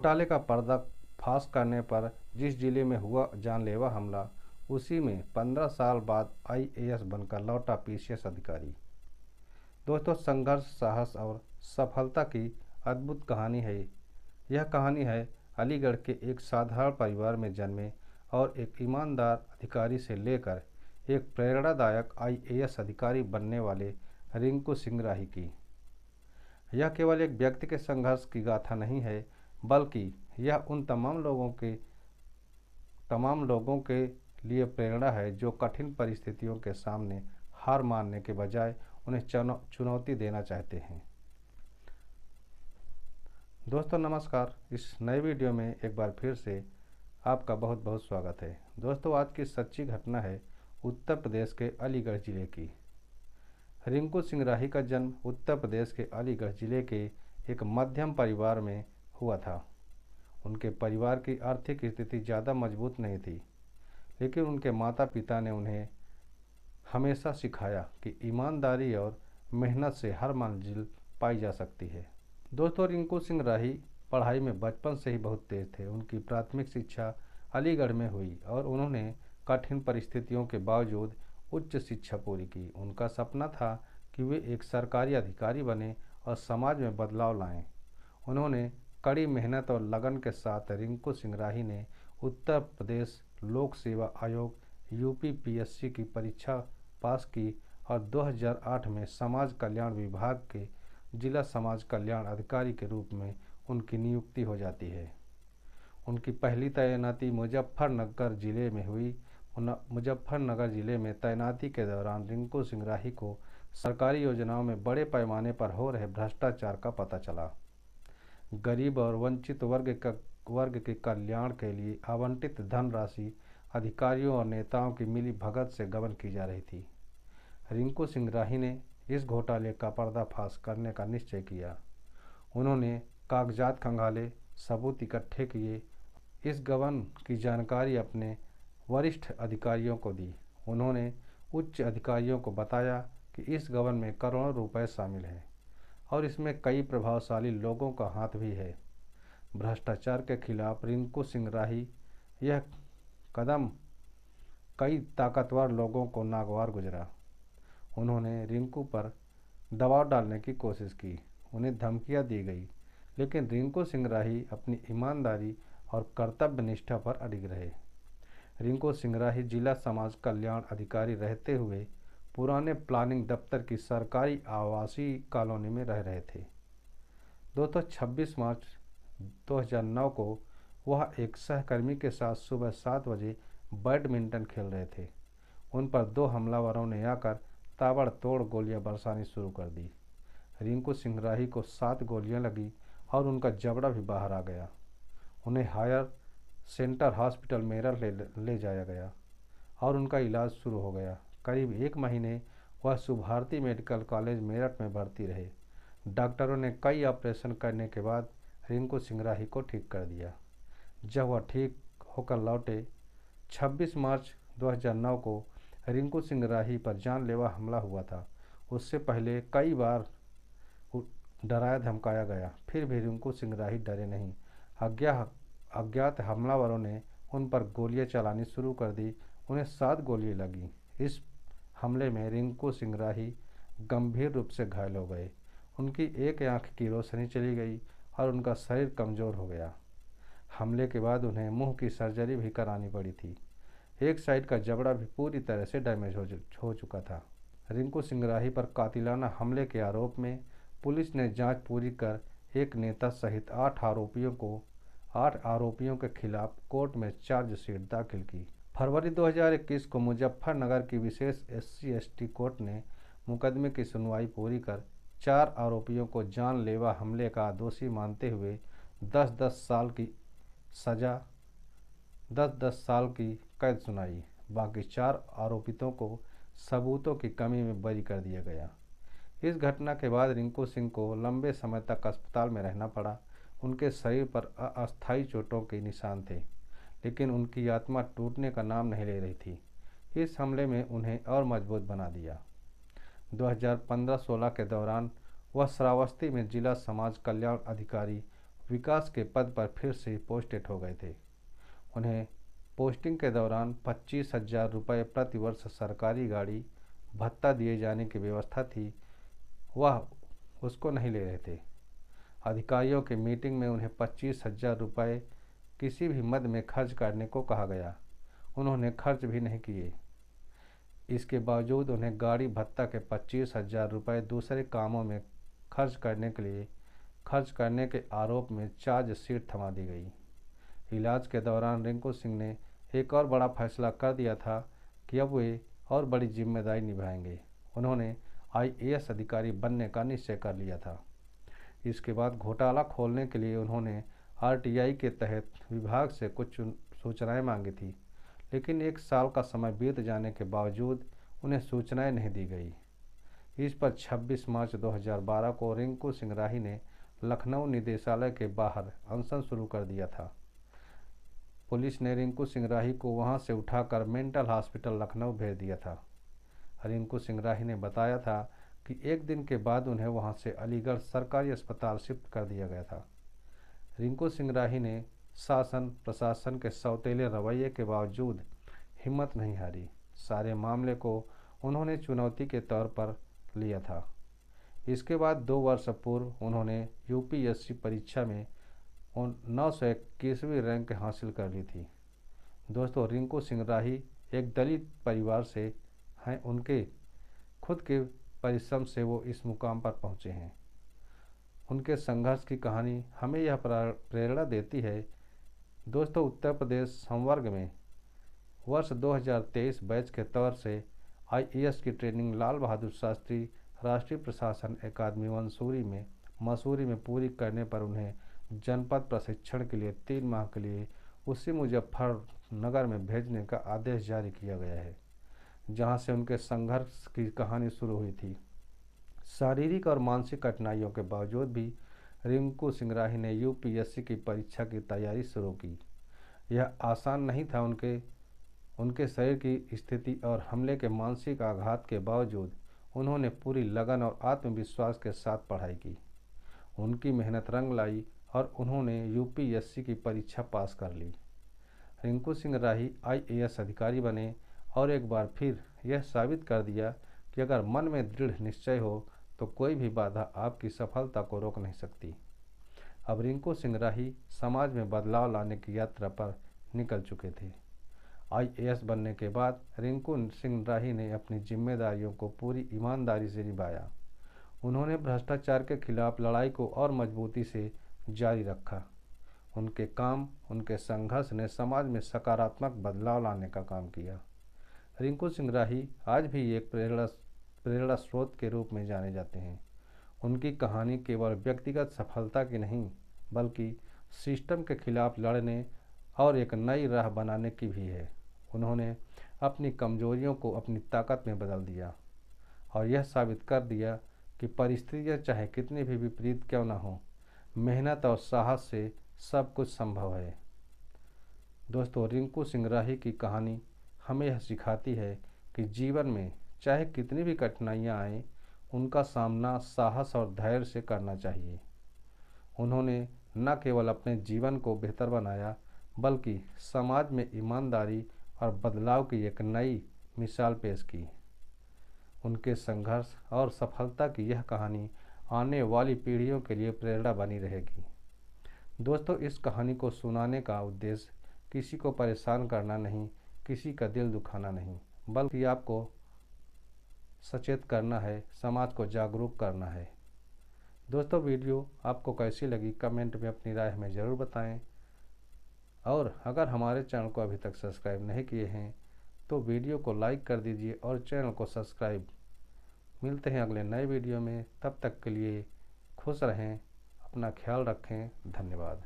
घोटाले का पर्दाफाश करने पर जिस जिले में हुआ जानलेवा हमला, उसी में 15 साल बाद आईएएस बनकर लौटा पीसीएस अधिकारी। दोस्तों, संघर्ष, साहस और सफलता की अद्भुत कहानी है। यह कहानी है अलीगढ़ के एक साधारण परिवार में जन्मे और एक ईमानदार अधिकारी से लेकर एक प्रेरणादायक आईएएस अधिकारी बनने वाले रिंकू सिंह राही की। यह केवल एक व्यक्ति के संघर्ष की गाथा नहीं है, बल्कि यह उन तमाम लोगों के लिए प्रेरणा है जो कठिन परिस्थितियों के सामने हार मानने के बजाय उन्हें चुनौती देना चाहते हैं। दोस्तों नमस्कार, इस नए वीडियो में एक बार फिर से आपका बहुत बहुत स्वागत है। दोस्तों, आज की सच्ची घटना है उत्तर प्रदेश के अलीगढ़ ज़िले की। रिंकू सिंह राही का जन्म उत्तर प्रदेश के अलीगढ़ ज़िले के एक मध्यम परिवार में हुआ था। उनके परिवार की आर्थिक स्थिति ज़्यादा मजबूत नहीं थी, लेकिन उनके माता पिता ने उन्हें हमेशा सिखाया कि ईमानदारी और मेहनत से हर मंजिल पाई जा सकती है। दोस्तों, रिंकू सिंह राही पढ़ाई में बचपन से ही बहुत तेज थे। उनकी प्राथमिक शिक्षा अलीगढ़ में हुई और उन्होंने कठिन परिस्थितियों के बावजूद उच्च शिक्षा पूरी की। उनका सपना था कि वे एक सरकारी अधिकारी बने और समाज में बदलाव लाएं। उन्होंने कड़ी मेहनत और लगन के साथ रिंकू सिंह राही ने उत्तर प्रदेश लोक सेवा आयोग यूपीपीएससी की परीक्षा पास की और 2008 में समाज कल्याण विभाग के जिला समाज कल्याण अधिकारी के रूप में उनकी नियुक्ति हो जाती है। उनकी पहली तैनाती मुजफ्फरनगर जिले में हुई। मुजफ्फरनगर जिले में तैनाती के दौरान रिंकू सिंह राही को सरकारी योजनाओं में बड़े पैमाने पर हो रहे भ्रष्टाचार का पता चला। गरीब और वंचित वर्ग के कल्याण के लिए आवंटित धनराशि अधिकारियों और नेताओं की मिली भगत से गबन की जा रही थी। रिंकू सिंह राही ने इस घोटाले का पर्दाफाश करने का निश्चय किया। उन्होंने कागजात खंगाले, सबूत इकट्ठे किए। इस गबन की जानकारी अपने वरिष्ठ अधिकारियों को दी। उन्होंने उच्च अधिकारियों को बताया कि इस गबन में करोड़ों रुपए शामिल हैं और इसमें कई प्रभावशाली लोगों का हाथ भी है। भ्रष्टाचार के खिलाफ रिंकू सिंह राही यह कदम कई ताकतवर लोगों को नागवार गुजरा। उन्होंने रिंकू पर दबाव डालने की कोशिश की, उन्हें धमकियां दी गई, लेकिन रिंकू सिंह राही अपनी ईमानदारी और कर्तव्य निष्ठा पर अडिग रहे। रिंकू सिंह राही जिला समाज कल्याण अधिकारी रहते हुए पुराने प्लानिंग दफ्तर की सरकारी आवासीय कॉलोनी में रह रहे थे। दोस्तों, 26 मार्च 2009 को वह एक सहकर्मी के साथ सुबह 7 बजे बैडमिंटन खेल रहे थे। उन पर 2 हमलावरों ने आकर ताबड़तोड़ गोलियां बरसानी शुरू कर दी। रिंकू सिंह राही को 7 गोलियां लगी और उनका जबड़ा भी बाहर आ गया। उन्हें हायर सेंटर हॉस्पिटल मेरठ ले जाया गया और उनका इलाज शुरू हो गया। करीब 1 महीने वह शुभारती मेडिकल कॉलेज मेरठ में भर्ती रहे। डॉक्टरों ने कई ऑपरेशन करने के बाद रिंकू सिंह राही को ठीक कर दिया। जब वह ठीक होकर लौटे 26 मार्च 2009 को रिंकू सिंह राही पर जानलेवा हमला हुआ था। उससे पहले कई बार डराया धमकाया गया, फिर भी रिंकू सिंह राही डरे नहीं। अज्ञात हमलावरों ने उन पर गोलियां चलानी शुरू कर दी। उन्हें 7 गोलियां लगी। इस हमले में रिंकू सिंह राही गंभीर रूप से घायल हो गए। उनकी एक आंख की रोशनी चली गई और उनका शरीर कमज़ोर हो गया। हमले के बाद उन्हें मुंह की सर्जरी भी करानी पड़ी थी। एक साइड का जबड़ा भी पूरी तरह से डैमेज हो चुका था। रिंकू सिंह राही पर कातिलाना हमले के आरोप में पुलिस ने जांच पूरी कर एक नेता सहित 8 आरोपियों के खिलाफ कोर्ट में चार्जशीट दाखिल की। फरवरी 2021 को मुजफ्फरनगर की विशेष SC/ST कोर्ट ने मुकदमे की सुनवाई पूरी कर 4 आरोपियों को जानलेवा हमले का दोषी मानते हुए 10-10 साल की सजा 10-10 साल की कैद सुनाई। बाकी 4 आरोपितों को सबूतों की कमी में बरी कर दिया गया। इस घटना के बाद रिंकू सिंह को लंबे समय तक अस्पताल में रहना पड़ा। उनके शरीर पर अस्थायी चोटों के निशान थे, लेकिन उनकी आत्मा टूटने का नाम नहीं ले रही थी। इस हमले में उन्हें और मजबूत बना दिया। 2015-16 के दौरान वह श्रावस्ती में जिला समाज कल्याण अधिकारी विकास के पद पर फिर से पोस्टेड हो गए थे। उन्हें पोस्टिंग के दौरान 25,000 रुपये प्रतिवर्ष सरकारी गाड़ी भत्ता दिए जाने की व्यवस्था थी, वह उसको नहीं ले रहे थे। अधिकारियों की मीटिंग में उन्हें 25,000 रुपये किसी भी मद में खर्च करने को कहा गया। उन्होंने खर्च भी नहीं किए। इसके बावजूद उन्हें गाड़ी भत्ता के 25,000 रुपये दूसरे कामों में खर्च करने के आरोप में चार्जशीट थमा दी गई। इलाज के दौरान रिंकू सिंह ने एक और बड़ा फैसला कर दिया था कि अब वे और बड़ी जिम्मेदारी निभाएंगे। उन्होंने IAS अधिकारी बनने का निश्चय कर लिया था। इसके बाद घोटाला खोलने के लिए उन्होंने RTI के तहत विभाग से कुछ सूचनाएं मांगी थी, लेकिन 1 साल का समय बीत जाने के बावजूद उन्हें सूचनाएं नहीं दी गई। इस पर 26 मार्च 2012 को रिंकू सिंह राही ने लखनऊ निदेशालय के बाहर अनशन शुरू कर दिया था। पुलिस ने रिंकू सिंह राही को वहां से उठाकर मेंटल हॉस्पिटल लखनऊ भेज दिया था। रिंकू सिंह राही ने बताया था कि 1 दिन के बाद उन्हें वहां से अलीगढ़ सरकारी अस्पताल शिफ्ट कर दिया गया था। रिंकू सिंह राही ने शासन प्रशासन के सौतेले रवैये के बावजूद हिम्मत नहीं हारी। सारे मामले को उन्होंने चुनौती के तौर पर लिया था। इसके बाद 2 वर्ष पूर्व उन्होंने UPSC परीक्षा में 921वीं रैंक हासिल कर ली थी। दोस्तों, रिंकू सिंह राही एक दलित परिवार से हैं। उनके खुद के परिश्रम से वो इस मुकाम पर पहुँचे हैं। उनके संघर्ष की कहानी हमें यह प्रेरणा देती है। दोस्तों, उत्तर प्रदेश संवर्ग में वर्ष 2023 बैच के तौर से IAS की ट्रेनिंग लाल बहादुर शास्त्री राष्ट्रीय प्रशासन अकादमी मसूरी में पूरी करने पर उन्हें जनपद प्रशिक्षण के लिए 3 माह के लिए उसी मुजफ्फरनगर में भेजने का आदेश जारी किया गया है, जहां से उनके संघर्ष की कहानी शुरू हुई थी। शारीरिक और मानसिक कठिनाइयों के बावजूद भी रिंकू सिंह राही ने UPSC की परीक्षा की तैयारी शुरू की। यह आसान नहीं था। उनके शरीर की स्थिति और हमले के मानसिक आघात के बावजूद उन्होंने पूरी लगन और आत्मविश्वास के साथ पढ़ाई की। उनकी मेहनत रंग लाई और उन्होंने UPSC की परीक्षा पास कर ली। रिंकू सिंह राही IAS अधिकारी बने और एक बार फिर यह साबित कर दिया कि अगर मन में दृढ़ निश्चय हो तो कोई भी बाधा आपकी सफलता को रोक नहीं सकती। अब रिंकू सिंह राही समाज में बदलाव लाने की यात्रा पर निकल चुके थे। IAS बनने के बाद रिंकू सिंह राही ने अपनी जिम्मेदारियों को पूरी ईमानदारी से निभाया। उन्होंने भ्रष्टाचार के खिलाफ लड़ाई को और मजबूती से जारी रखा। उनके संघर्ष ने समाज में सकारात्मक बदलाव लाने का काम किया। रिंकू सिंह राही आज भी एक प्रेरणा स्रोत के रूप में जाने जाते हैं। उनकी कहानी केवल व्यक्तिगत सफलता की नहीं, बल्कि सिस्टम के खिलाफ लड़ने और एक नई राह बनाने की भी है। उन्होंने अपनी कमजोरियों को अपनी ताकत में बदल दिया और यह साबित कर दिया कि परिस्थितियां चाहे कितनी भी विपरीत क्यों न हो, मेहनत और साहस से सब कुछ संभव है। दोस्तों, रिंकू सिंह राही की कहानी हमें यह सिखाती है कि जीवन में चाहे कितनी भी कठिनाइयां आएं, उनका सामना साहस और धैर्य से करना चाहिए। उन्होंने न केवल अपने जीवन को बेहतर बनाया, बल्कि समाज में ईमानदारी और बदलाव की एक नई मिसाल पेश की। उनके संघर्ष और सफलता की यह कहानी आने वाली पीढ़ियों के लिए प्रेरणा बनी रहेगी। दोस्तों, इस कहानी को सुनाने का उद्देश्य किसी को परेशान करना नहीं, किसी का दिल दुखाना नहीं, बल्कि आपको सचेत करना है, समाज को जागरूक करना है। दोस्तों, वीडियो आपको कैसी लगी कमेंट में अपनी राय हमें ज़रूर बताएं। और अगर हमारे चैनल को अभी तक सब्सक्राइब नहीं किए हैं तो वीडियो को लाइक कर दीजिए और चैनल को सब्सक्राइब। मिलते हैं अगले नए वीडियो में। तब तक के लिए खुश रहें, अपना ख्याल रखें। धन्यवाद।